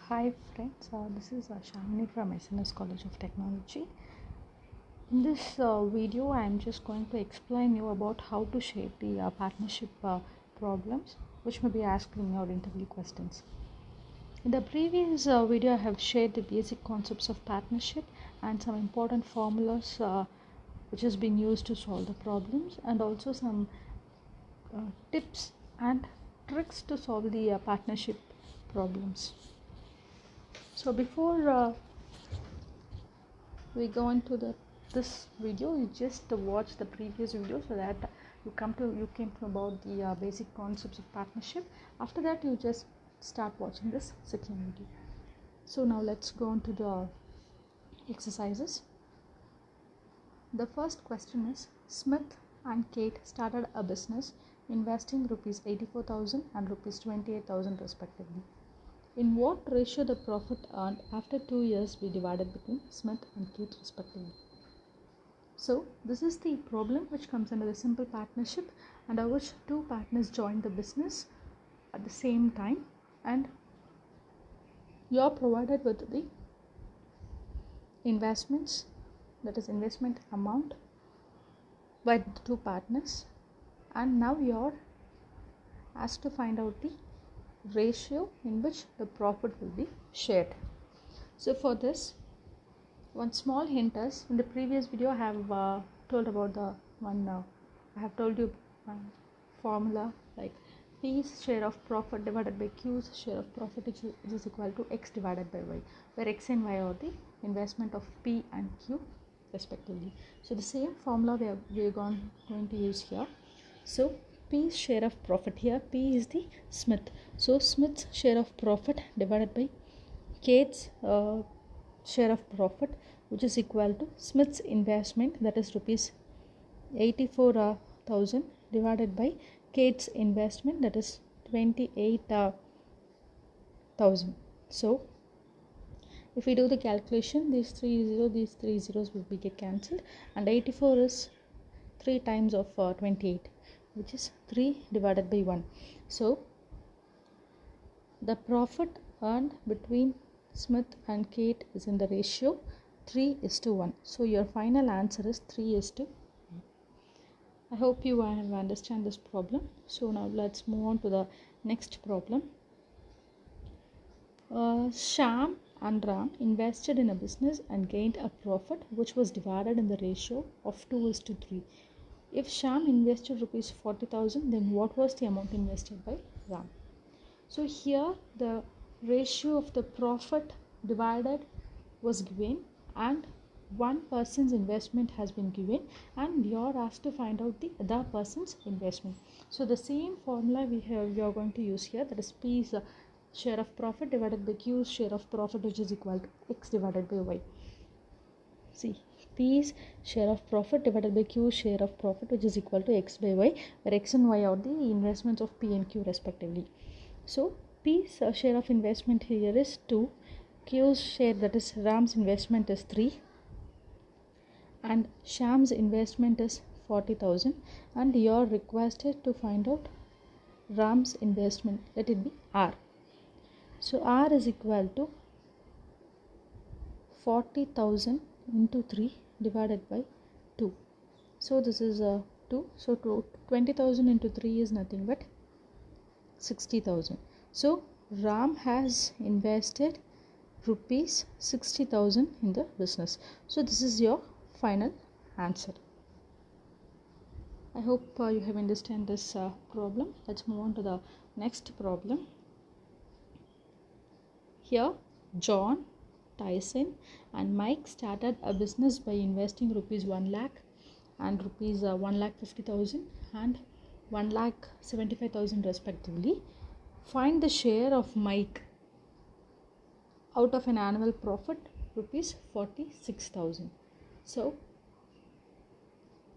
Hi friends, this is Shamini from SNS College of Technology. In this video, I am just going to explain you about how to shape the partnership problems which may be asked in your interview questions. In the previous video, I have shared the basic concepts of partnership and some important formulas which has been used to solve the problems, and also some tips and tricks to solve the partnership problems. So before we go into this video, you just watch the previous video so that you came to about the basic concepts of partnership. After that, you just start watching this second video. So now let's go on to the exercises. The first question is: Smith and Kate started a business investing rupees 84,000 and rupees 28,000 respectively. In what ratio the profit earned after 2 years be divided between Smith and Kate respectively? So this is the problem which comes under the simple partnership, under which two partners join the business at the same time, and you are provided with the investments, that is investment amount by the two partners, and now you are asked to find out the ratio in which the profit will be shared. So for this, one small hint is, in the previous video I have told about the one I have told you one formula like P's share of profit divided by Q's share of profit is equal to X divided by Y, where X and Y are the investment of P and Q respectively. So the same formula we are going to use here. So P's share of profit, here P is the Smith, so Smith's share of profit divided by Kate's share of profit, which is equal to Smith's investment, that is rupees 84,000 divided by Kate's investment, that is 28,000. So if we do the calculation, these three zeros will be get cancelled, and 84 is 3 times of 28, which is 3 divided by 1. So the profit earned between Smith and Kate is in the ratio 3:1. So your final answer is 3:1. I hope you have understand this problem. So now let's move on to the next problem. Shyam and Ram invested in a business and gained a profit which was divided in the ratio of 2:3. If Shyam invested rupees 40,000, then what was the amount invested by Ram? So here the ratio of the profit divided was given, and one person's investment has been given, and you are asked to find out the other person's investment. So the same formula we are going to use here, that is P's share of profit divided by Q's share of profit, which is equal to X divided by Y. See, P's share of profit divided by Q's share of profit, which is equal to X by Y, where X and Y are the investments of P and Q respectively. So P's share of investment here is 2, Q's share, that is Ram's investment, is 3, and Shyam's investment is 40,000, and you are requested to find out Ram's investment, let it be R. So R is equal to 40,000 into 3 divided by 2. So this is 2. So 20,000 into 3 is nothing but 60,000. So Ram has invested rupees 60,000 in the business. So this is your final answer. I hope you have understand this problem. Let's move on to the next problem. Here John, Tyson and Mike started a business by investing rupees 1 lakh and rupees 1,50,000 and 1,75,000 respectively. Find the share of Mike out of an annual profit rupees 46,000. So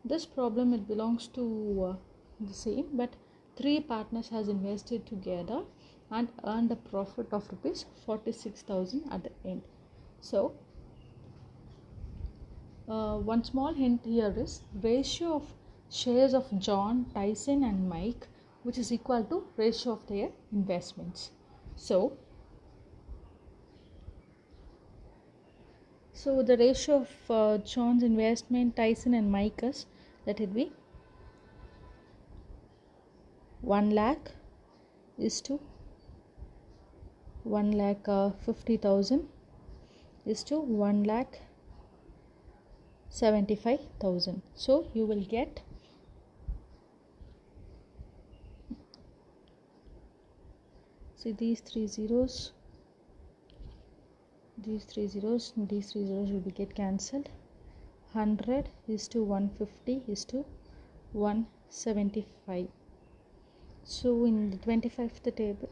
this problem, it belongs to the same, but 3 partners has invested together and earned a profit of rupees 46,000 at the end. So one small hint here is ratio of shares of John, Tyson and Mike, which is equal to ratio of their investments. So So the ratio of John's investment, Tyson and Mike is, let it be 1 lakh is to 1 lakh 50,000 is to 1 lakh 75,000. So you will get see these three zeros will be get cancelled. 100 is to 150 is to 175. So in the 25th table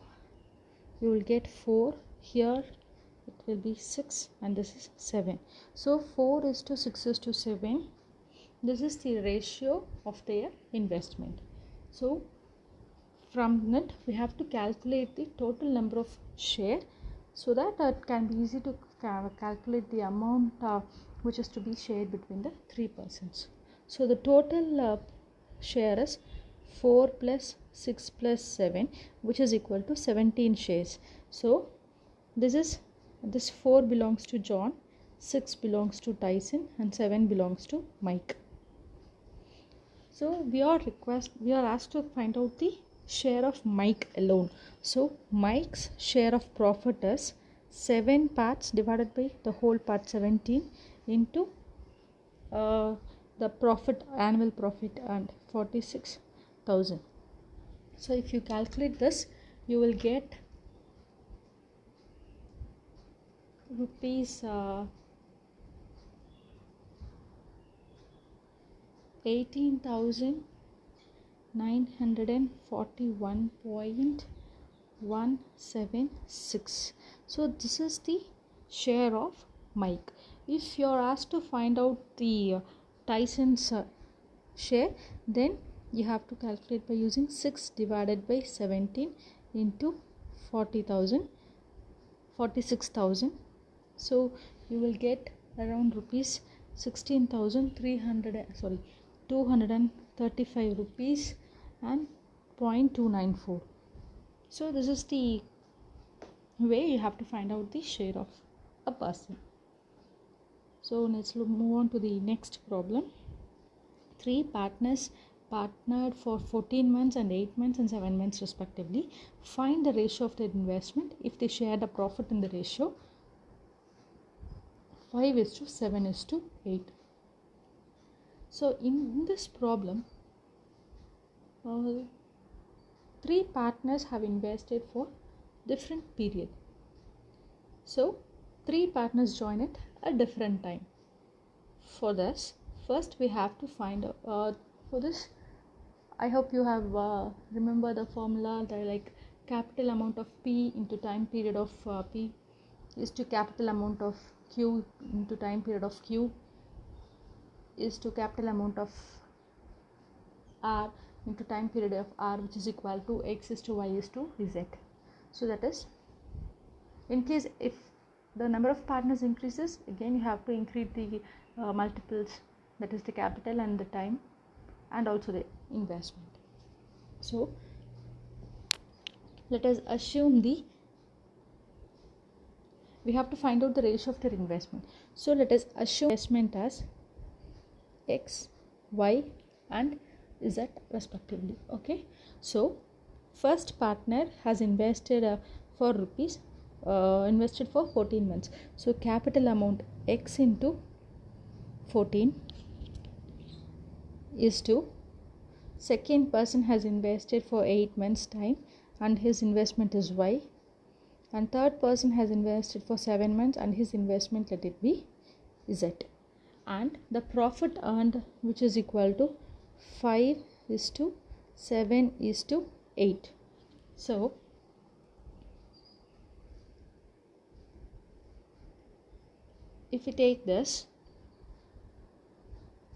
you will get 4 here, it will be 6 and this is 7. So 4 is to 6 is to 7. This is the ratio of their investment. So from that we have to calculate the total number of share, so that it can be easy to calculate the amount which is to be shared between the 3 persons. So the total share is 4 plus 6 plus 7, which is equal to 17 shares. So this 4 belongs to John, 6 belongs to Tyson and 7 belongs to Mike. So we are asked to find out the share of Mike alone. So Mike's share of profit is 7 parts divided by the whole part 17 into the profit, annual profit, and 46,000. So if you calculate this, you will get rupees 18,941.176. So this is the share of Mike. If you are asked to find out the Tyson's share, then you have to calculate by using 6 divided by 17 into 46,000. So you will get around rupees 235 rupees and 0.294. So this is the way you have to find out the share of a person. So let's move on to the next problem. 3 partners partnered for 14 months and 8 months and 7 months respectively. Find the ratio of their investment if they shared a profit in the ratio 5 is to 7 is to 8. So in this problem, 3 partners have invested for different period. So 3 partners join at a different time. For this, first we have to find for this, I hope you have remember the formula, that like capital amount of P into time period of P is to capital amount of Q into time period of Q is to capital amount of R into time period of R, which is equal to X is to Y is to Z. So that is, in case if the number of partners increases, again you have to increase the multiples, that is the capital and the time and also the investment. So let us assume we have to find out the ratio of their investment. So let us assume investment as X, Y and Z respectively. Okay, so first partner has invested for rupees invested for 14 months. So capital amount X into 14 is to, second person has invested for 8 months time and his investment is Y, and third person has invested for 7 months and his investment, let it be Z, and the profit earned, which is equal to 5 is to 7 is to 8. So if we take this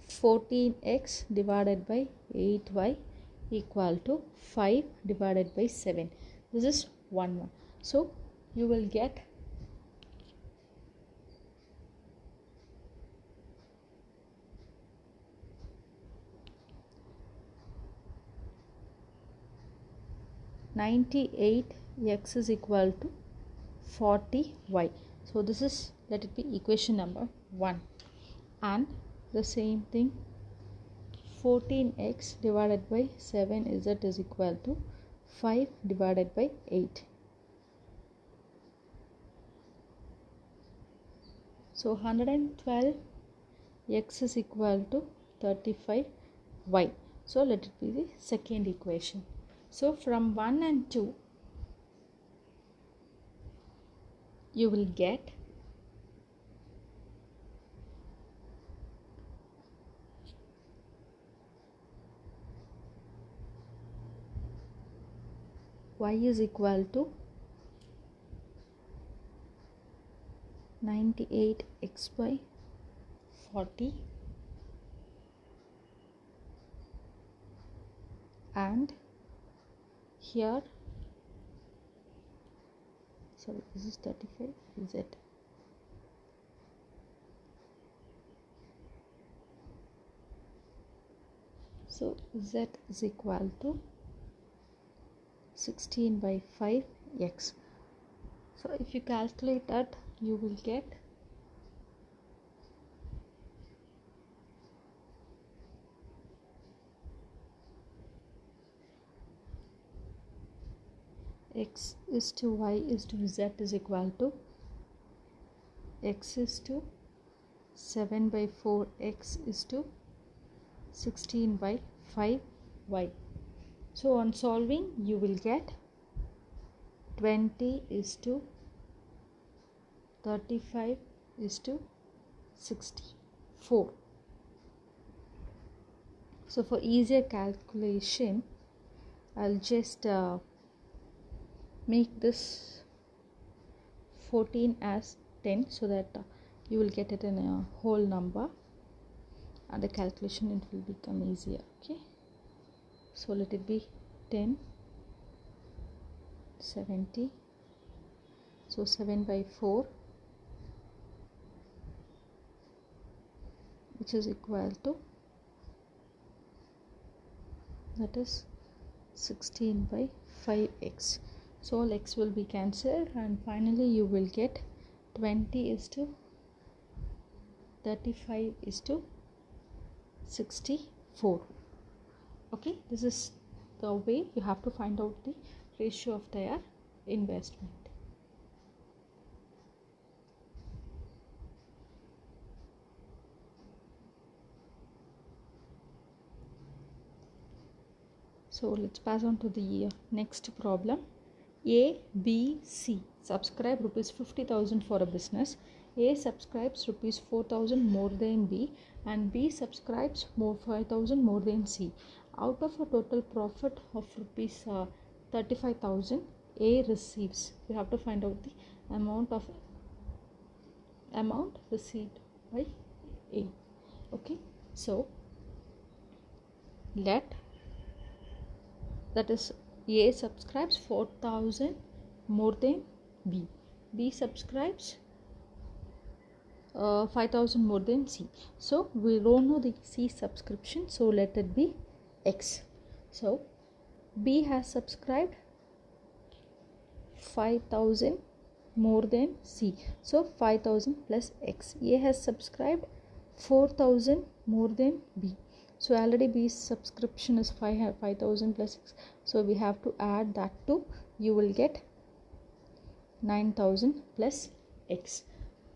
14x divided by 8y equal to 5 divided by 7, this is 1. So you will get 98x is equal to 40y. So this is, let it be equation number 1. And the same thing, 14x divided by 7z is equal to 5 divided by 8. So 112 x is equal to 35y. So let it be the second equation. So from 1 and 2 you will get y is equal to 98x by 40 and here, sorry, this is 35 z. So z is equal to 16 by 5x. So if you calculate that, you will get x is to y is to z is equal to x is to 7 by 4 x is to 16 by 5y. So on solving you will get 20 is to 35 is to 64. So for easier calculation I'll just make this 14 as 10 so that you will get it in a whole number and the calculation it will become easier. Okay, so let it be 10 70, so 7 by 4 which is equal to, that is 16 by 5x. So all x will be cancelled and finally you will get 20 is to 35 is to 64. Okay, this is the way you have to find out the ratio of their investment. So let's pass on to the next problem. A, B, C subscribe rupees 50,000 for a business. A subscribes rupees 4,000 more than B and B subscribes more 5,000 more than C. Out of a total profit of rupees 35,000, A receives. We have to find out the amount received by A. Okay, so let, that is A subscribes 4,000 more than B. B subscribes 5,000 more than C. So we don't know the C subscription, so let it be X. So B has subscribed 5,000 more than C. So 5,000 plus X. A has subscribed 4,000 more than B. So already B's subscription is 5,000 plus X. So we have to add that to, you will get 9,000 plus X.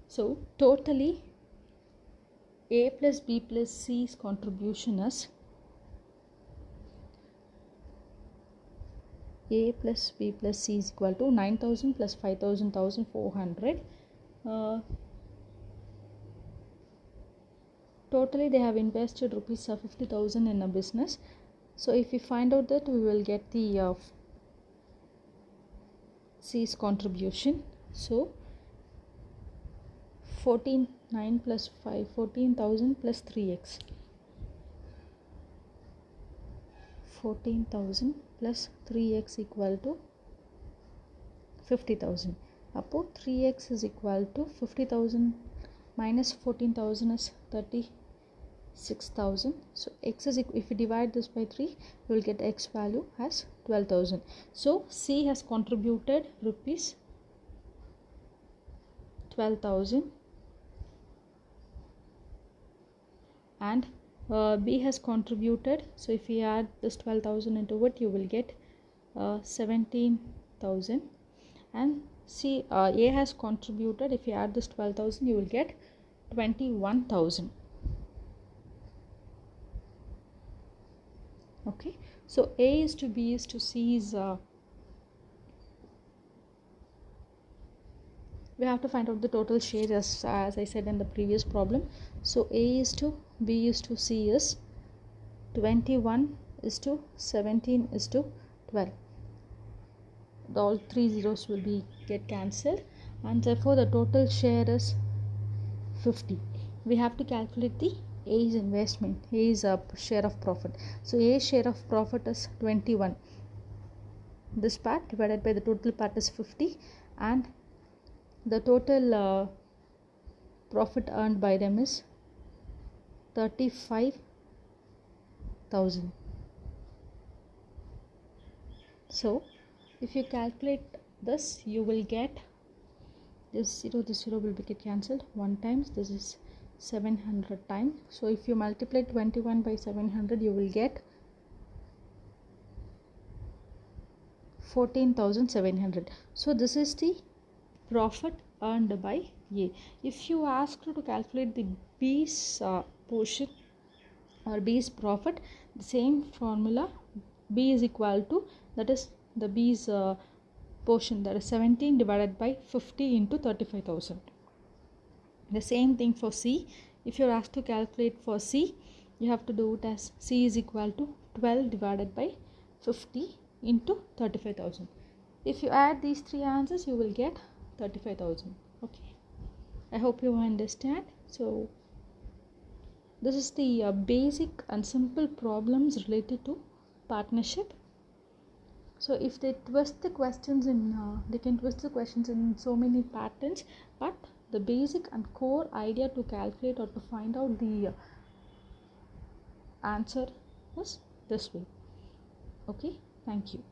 So totally A plus B plus C's contribution is A plus B plus C is equal to 9,000 plus 5,000, 1,400. Totally they have invested rupees 50,000 in a business. So if we find out that, we will get the C's contribution. So 9 plus 5, 14,000 plus 3x. 14,000 plus 3x equal to 50,000. Appo 3x is equal to 50,000 minus 14,000 is 36,000. So x is, if you divide this by 3, you will get x value as 12,000. So C has contributed rupees 12,000 and B has contributed. So if we add this 12,000 into it, you will get 17,000. And C, A has contributed. If you add this 12,000, you will get 21,000. Okay, so A is to B is to C is we have to find out the total share as I said in the previous problem. So A is to B is to C is 21 is to 17 is to 12. All three zeros will be get cancelled, and therefore the total share is 50. We have to calculate the A's investment, A's share of profit. So A's share of profit is 21. This part divided by the total part is 50, and the total profit earned by them is 35,000. So if you calculate this, you will get this 0 will be get cancelled. 1 times this is 700 times. So if you multiply 21 by 700, you will get 14,700. So this is the profit earned by A. If you ask to calculate the B's portion or B's profit, the same formula, B is equal to, that is the B's portion, that is 17 divided by 50 into 35,000. The same thing for C. If you are asked to calculate for C, you have to do it as C is equal to 12 divided by 50 into 35,000. If you add these three answers, you will get 35,000. Okay, I hope you understand. So this is the basic and simple problems related to partnership. So if they twist the questions in they can twist the questions in so many patterns, but the basic and core idea to calculate or to find out the answer is this way. Okay, thank you.